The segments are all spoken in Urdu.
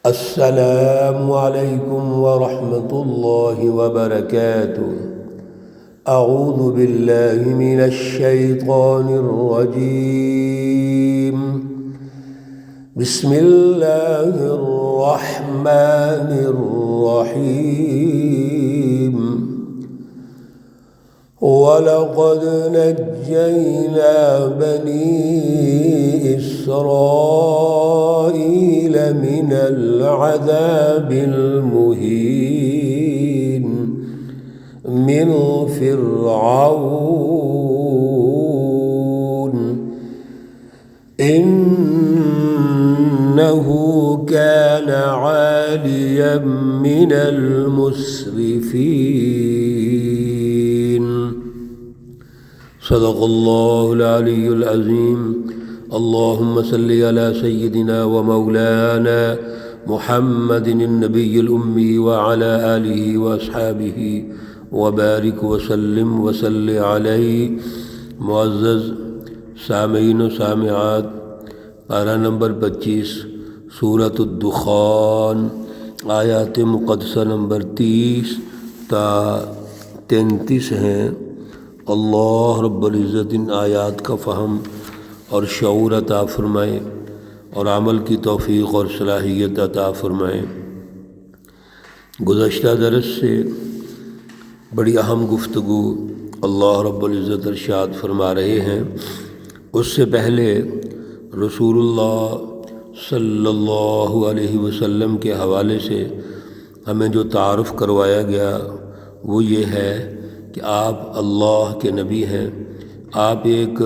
السلام علیکم ورحمۃ اللہ وبرکاتہ۔ اعوذ باللہ من الشیطان الرجیم، بسم اللہ الرحمن الرحیم۔ وَلَقَدْ نَجَّيْنَا بَنِي إِسْرَائِيلَ مِنَ الْعَذَابِ الْمُهِينِ مِنْ فِرْعَوْنَ إِنَّهُ كَانَ عَالِيًا مِنَ الْمُسْرِفِينَ۔ صدق اللہ العلی العظیم۔ اللہم صلی علی سیدنا و مولانا محمد النبی الامی وعلی آلہ واصحابہ وبارک وسلم وصلی علیہ۔ معزز سامعین و سامعات، پارہ نمبر 25 سورۃ الدخان، آیات مقدسہ نمبر 30 تا 33 ہیں۔ اللہ رب العزت ان آیات کا فہم اور شعور عطا فرمائے اور عمل کی توفیق اور صلاحیت عطا فرمائے۔ گزشتہ درس سے بڑی اہم گفتگو اللہ رب العزت ارشاد فرما رہے ہیں۔ اس سے پہلے رسول اللہ صلی اللہ علیہ وسلم کے حوالے سے ہمیں جو تعارف کروایا گیا وہ یہ ہے کہ آپ اللہ کے نبی ہیں۔ آپ ایک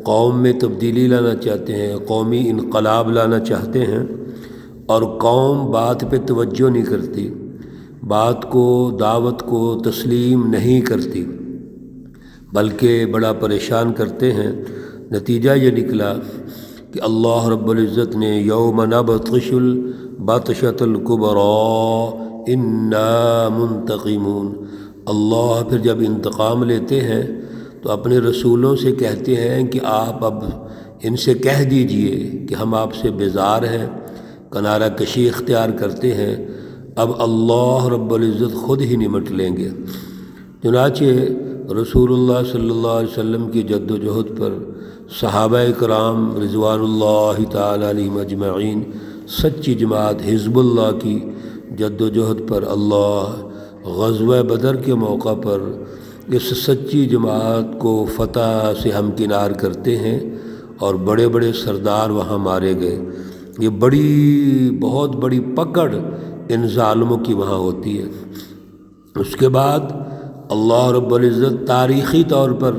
قوم میں تبدیلی لانا چاہتے ہیں، قومی انقلاب لانا چاہتے ہیں، اور قوم بات پہ توجہ نہیں کرتی، بات کو دعوت کو تسلیم نہیں کرتی، بلکہ بڑا پریشان کرتے ہیں۔ نتیجہ یہ نکلا کہ اللہ رب العزت نے یوم نبطش البطشۃ الکبریٰ انا منتقمون، اللہ پھر جب انتقام لیتے ہیں تو اپنے رسولوں سے کہتے ہیں کہ آپ اب ان سے کہہ دیجئے کہ ہم آپ سے بیزار ہیں، کنارہ کشی اختیار کرتے ہیں، اب اللہ رب العزت خود ہی نمٹ لیں گے۔ چنانچہ رسول اللہ صلی اللہ علیہ وسلم کی جد و جہد پر صحابہ کرام رضوان اللہ تعالی علیہم اجمعین، سچی جماعت حزب اللہ کی جد و جہد پر اللہ غزوہ بدر کے موقع پر اس سچی جماعت کو فتح سے ہمکنار کرتے ہیں اور بڑے بڑے سردار وہاں مارے گئے۔ یہ بہت بڑی پکڑ ان ظالموں کی وہاں ہوتی ہے۔ اس کے بعد اللہ رب العزت تاریخی طور پر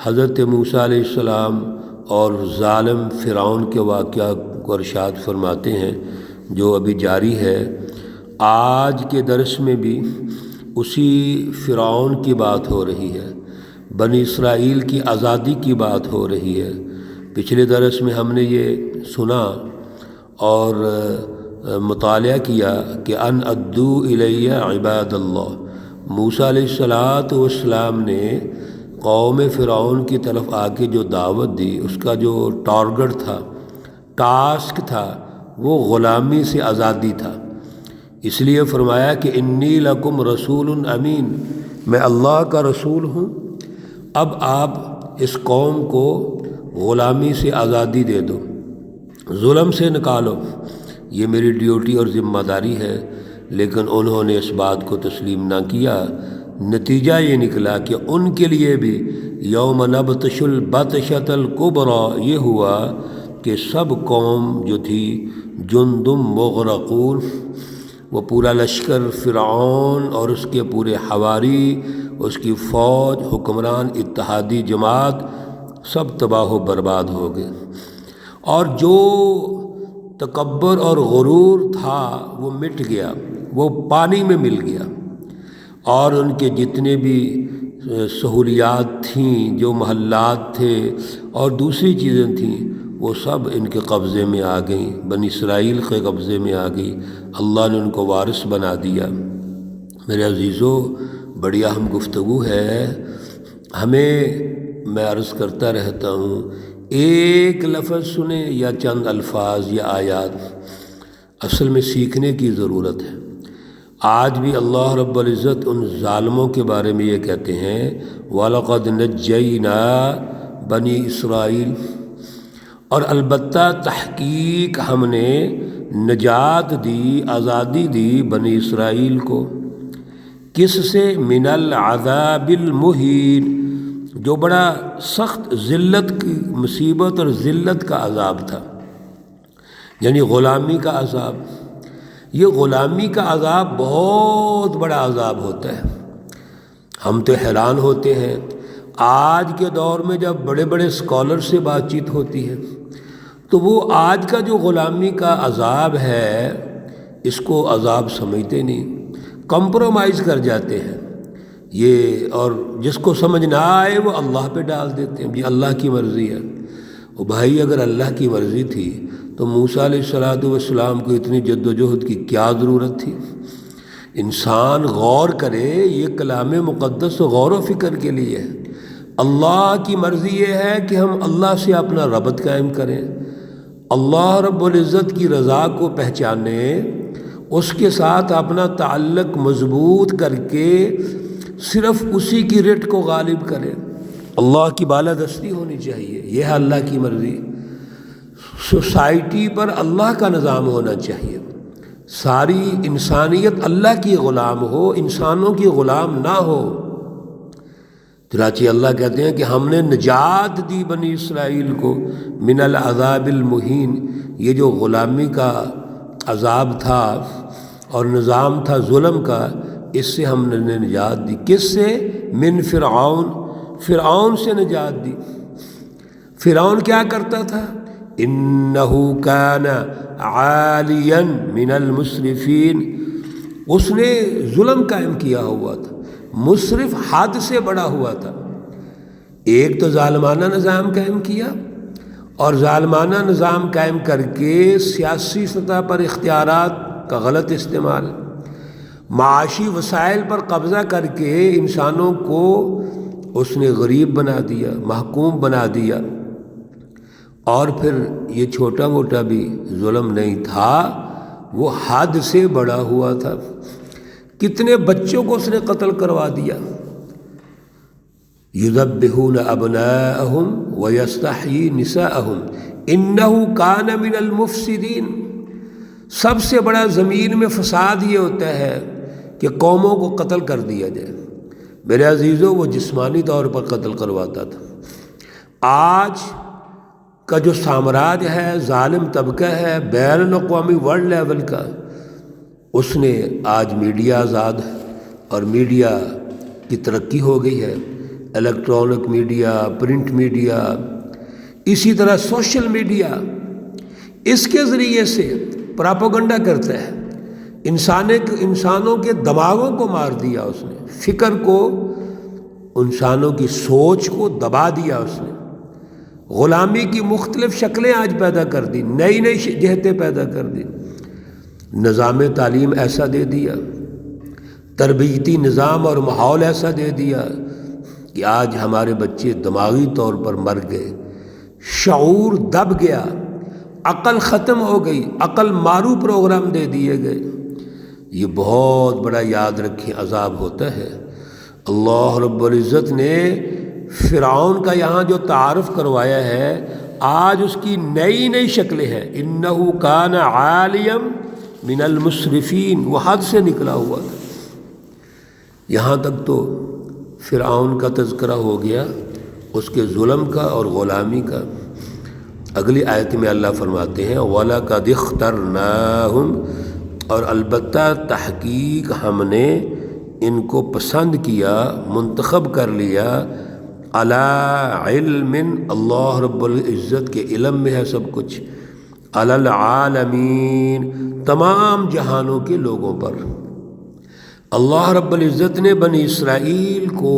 حضرت موسیٰ علیہ السلام اور ظالم فرعون کے واقعہ کو ارشاد فرماتے ہیں جو ابھی جاری ہے۔ آج کے درس میں بھی اسی فرعون کی بات ہو رہی ہے، بنی اسرائیل کی آزادی کی بات ہو رہی ہے۔ پچھلے درس میں ہم نے یہ سنا اور مطالعہ کیا کہ ان ادو الیہ عباد اللہ، موسیٰ علیہ السلام نے قوم فرعون کی طرف آ کے جو دعوت دی، اس کا جو ٹارگٹ تھا، ٹاسک تھا، وہ غلامی سے آزادی تھا۔ اس لیے فرمایا کہ انی لکم رسول امین، میں اللہ کا رسول ہوں، اب آپ اس قوم کو غلامی سے آزادی دے دو، ظلم سے نکالو، یہ میری ڈیوٹی اور ذمہ داری ہے۔ لیکن انہوں نے اس بات کو تسلیم نہ کیا۔ نتیجہ یہ نکلا کہ ان کے لیے بھی یوم نبطش البطشۃ الکبریٰ یہ ہوا کہ سب قوم جو تھی جندم مغرقون، وہ پورا لشکر فرعون اور اس کے پورے حواری، اس کی فوج، حکمران، اتحادی جماعت، سب تباہ و برباد ہو گئے، اور جو تکبر اور غرور تھا وہ مٹ گیا، وہ پانی میں مل گیا، اور ان کے جتنے بھی سہولیات تھیں، جو محلات تھے اور دوسری چیزیں تھیں، وہ سب ان کے قبضے میں آ گئیں، بنی اسرائیل کے قبضے میں آ گئی۔ اللہ نے ان کو وارث بنا دیا۔ میرے عزیزو، بڑی اہم گفتگو ہے۔ ہمیں میں عرض کرتا رہتا ہوں، ایک لفظ سنیں یا چند الفاظ یا آیات، اصل میں سیکھنے کی ضرورت ہے۔ آج بھی اللہ رب العزت ان ظالموں کے بارے میں یہ کہتے ہیں وَلَقَدْ نَجَّيْنَا بنی اسرائیل، اور البتہ تحقیق ہم نے نجات دی، آزادی دی بنی اسرائیل کو۔ کس سے؟ من العذاب المہین، جو بڑا سخت ذلت کی مصیبت اور ذلت کا عذاب تھا، یعنی غلامی کا عذاب۔ یہ غلامی کا عذاب بہت بڑا عذاب ہوتا ہے۔ ہم تو حیران ہوتے ہیں آج کے دور میں جب بڑے بڑے اسکالر سے بات چیت ہوتی ہے تو وہ آج کا جو غلامی کا عذاب ہے اس کو عذاب سمجھتے نہیں، کمپرومائز کر جاتے ہیں یہ، اور جس کو سمجھ نہ آئے وہ اللہ پہ ڈال دیتے ہیں، یہ اللہ کی مرضی ہے۔ وہ بھائی اگر اللہ کی مرضی تھی تو موسیٰ علیہ السلام کو اتنی جد و جہد کی کیا ضرورت تھی؟ انسان غور کرے، یہ کلام مقدس غور و فکر کے لیے ہے۔ اللہ کی مرضی یہ ہے کہ ہم اللہ سے اپنا ربط قائم کریں، اللہ رب العزت کی رضا کو پہچانیں، اس کے ساتھ اپنا تعلق مضبوط کر کے صرف اسی کی رٹ کو غالب کریں۔ اللہ کی بالادستی ہونی چاہیے، یہ ہے اللہ کی مرضی۔ سوسائٹی پر اللہ کا نظام ہونا چاہیے، ساری انسانیت اللہ کی غلام ہو، انسانوں کی غلام نہ ہو۔ چنانچہ اللہ کہتے ہیں کہ ہم نے نجات دی بنی اسرائیل کو من العذاب المہین، یہ جو غلامی کا عذاب تھا اور نظام تھا ظلم کا، اس سے ہم نے نجات دی۔ کس سے؟ من فرعون، فرعون سے نجات دی۔ فرعون کیا کرتا تھا؟ انہ کان عالیا من المسرفین، اس نے ظلم قائم کیا ہوا تھا، مسرف حد سے بڑا ہوا تھا۔ ایک تو ظالمانہ نظام قائم کیا، اور ظالمانہ نظام قائم کر کے سیاسی سطح پر اختیارات کا غلط استعمال، معاشی وسائل پر قبضہ کر کے انسانوں کو اس نے غریب بنا دیا، محکوم بنا دیا۔ اور پھر یہ چھوٹا موٹا بھی ظلم نہیں تھا، وہ حد سے بڑا ہوا تھا۔ کتنے بچوں کو اس نے قتل کروا دیا۔ یذبحون ابناءہم ویستحیی نساءہم انہ کان من المفسدین۔ سب سے بڑا زمین میں فساد یہ ہوتا ہے کہ قوموں کو قتل کر دیا جائے۔ میرے عزیزوں، وہ جسمانی طور پر قتل کرواتا تھا۔ آج کا جو سامراج ہے، ظالم طبقہ ہے بین الاقوامی ورلڈ لیول کا، اس نے آج میڈیا آزاد ہے، اور میڈیا کی ترقی ہو گئی ہے، الیکٹرانک میڈیا، پرنٹ میڈیا، اسی طرح سوشل میڈیا، اس کے ذریعے سے پراپیگنڈا کرتا ہے۔ انسانوں کے دماغوں کو مار دیا اس نے، فکر کو، انسانوں کی سوچ کو دبا دیا اس نے، غلامی کی مختلف شکلیں آج پیدا کر دی، نئی نئی جہتیں پیدا کر دی، نظام تعلیم ایسا دے دیا، تربیتی نظام اور ماحول ایسا دے دیا کہ آج ہمارے بچے دماغی طور پر مر گئے، شعور دب گیا، عقل ختم ہو گئی، عقل مارو پروگرام دے دیے گئے۔ یہ بہت بڑا یاد رکھیں عذاب ہوتا ہے۔ اللہ رب العزت نے فرعون کا یہاں جو تعارف کروایا ہے، آج اس کی نئی نئی شکلیں ہیں۔ انہ کان عالیا من المسرفین، وہ حد سے نکلا ہوا تھا۔ یہاں تک تو فرعون کا تذکرہ ہو گیا، اس کے ظلم کا اور غلامی کا۔ اگلی آیت میں اللہ فرماتے ہیں وَلَقَدِ اخْتَرْنَاهُمْ، اور البتہ تحقیق ہم نے ان کو پسند کیا، منتخب کر لیا، علی علم، اللہ رب العزت کے علم میں ہے سب کچھ، علی العالمین، تمام جہانوں کے لوگوں پر۔ اللہ رب العزت نے بنی اسرائیل کو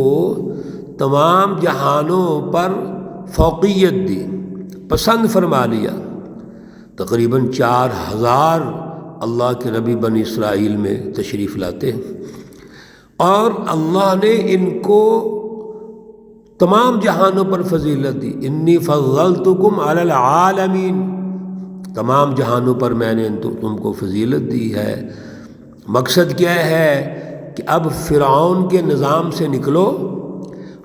تمام جہانوں پر فوقیت دی، پسند فرما لیا۔ تقریباً 4000 اللہ کے نبی بنی اسرائیل میں تشریف لاتے ہیں، اور اللہ نے ان کو تمام جہانوں پر فضیلت دی۔ انی فضلتکم علی العالمین، تمام جہانوں پر میں نے تم کو فضیلت دی ہے۔ مقصد کیا ہے کہ اب فرعون کے نظام سے نکلو،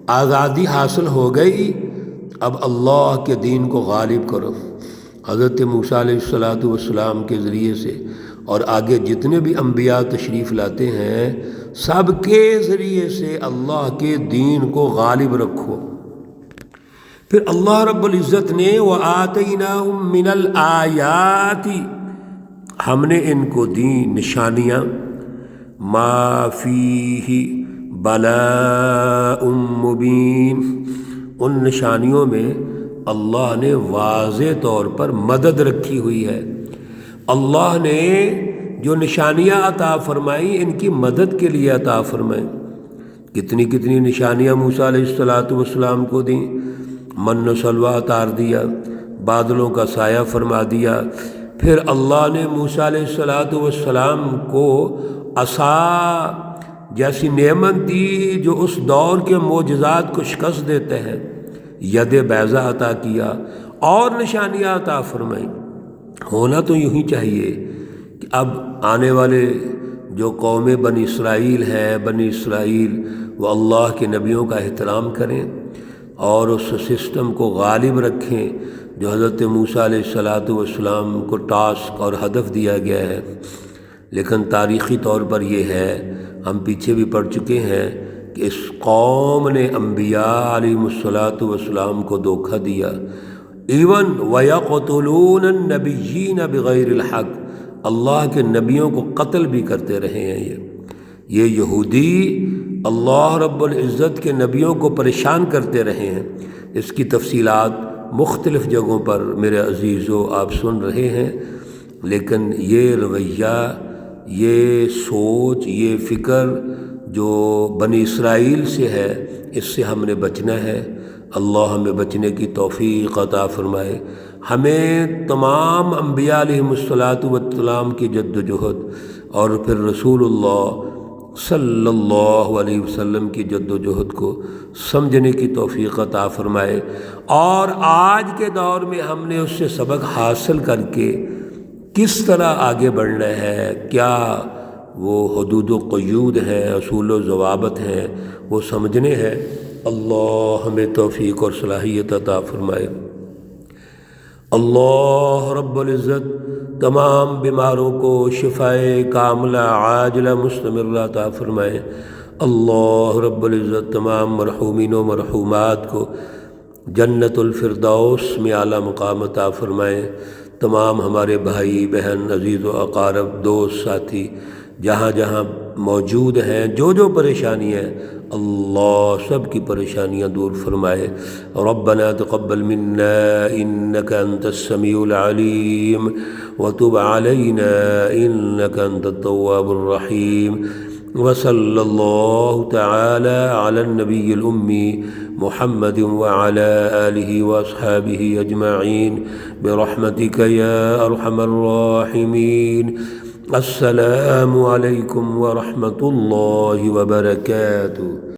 آزادی حاصل ہو گئی، اب اللہ کے دین کو غالب کرو۔ حضرت موسیٰ علیہ السلام کے ذریعے سے اور آگے جتنے بھی انبیاء تشریف لاتے ہیں سب کے ذریعے سے اللہ کے دین کو غالب رکھو۔ پھر اللہ رب العزت نے وَآتَيْنَاهُم مِّنَ الْآيَاتِ، ہم نے ان کو دی نشانیاں، مَا فِيهِ بَلَاءٌ مُبِينٌ، ان نشانیوں میں اللہ نے واضح طور پر مدد رکھی ہوئی ہے۔ اللہ نے جو نشانیاں عطا فرمائی ان کی مدد کے لیے عطا فرمائی۔ کتنی کتنی نشانیاں موسیٰ علیہ السلام کو دیں، من و سلوہ اتار دیا، بادلوں کا سایہ فرما دیا۔ پھر اللہ نے موسیٰ علیہ السلام کو عصا جیسی نعمت دی جو اس دور کے معجزات کو شکست دیتے ہیں، ید بیضہ عطا کیا اور نشانیاں عطا فرمائیں۔ ہونا تو یوں ہی چاہیے کہ اب آنے والے جو قوم بنی اسرائیل ہیں، بنی اسرائیل وہ اللہ کے نبیوں کا احترام کریں اور اس سسٹم کو غالب رکھیں جو حضرت موسیٰ علیہ السلام کو ٹاسک اور ہدف دیا گیا ہے۔ لیکن تاریخی طور پر یہ ہے، ہم پیچھے بھی پڑھ چکے ہیں کہ اس قوم نے انبیاء علیہ السلام کو دھوکہ دیا۔ ایون وَيَقْتُلُونَ النَّبِيِّينَ بِغَيْرِ الْحَقِّ، اللہ کے نبیوں کو قتل بھی کرتے رہے ہیں۔ یہ یہودی اللہ رب العزت کے نبیوں کو پریشان کرتے رہے ہیں۔ اس کی تفصیلات مختلف جگہوں پر میرے عزیزو آپ سن رہے ہیں، لیکن یہ رویہ، یہ سوچ، یہ فکر جو بنی اسرائیل سے ہے، اس سے ہم نے بچنا ہے۔ اللہ ہمیں بچنے کی توفیق عطا فرمائے۔ ہمیں تمام انبیاء علیہ السلام کی جد و جہد اور پھر رسول اللہ صلی اللہ علیہ وسلم کی جد و جہد کو سمجھنے کی توفیق عطا فرمائے، اور آج کے دور میں ہم نے اس سے سبق حاصل کر کے کس طرح آگے بڑھنا ہے، کیا وہ حدود و قیود ہیں، اصول و ضوابط ہیں، وہ سمجھنے ہیں۔ اللہ ہمیں توفیق اور صلاحیت عطا فرمائے۔ اللہ رب العزت تمام بیماروں کو شفائے کاملہ عاجلہ مستمرہ عطا فرمائے۔ اللہ رب العزت تمام مرحومین و مرحومات کو جنت الفردوس میں اعلیٰ مقام عطا فرمائے۔ تمام ہمارے بھائی بہن عزیز و اقارب دوست ساتھی جہاں جہاں موجود ہیں، جو جو پریشانیاں ہیں، اللہ سب کی پریشانیاں دور فرمائے۔ ربنا تقبل منا انك انت السميع العليم وتب علينا انك انت التواب الرحيم، وصلى الله تعالى على النبي الأمي محمد وعلى آله وأصحابه أجمعين برحمتك يا أرحم الراحمين۔ السلام علیکم ورحمۃ اللہ وبرکاتہ۔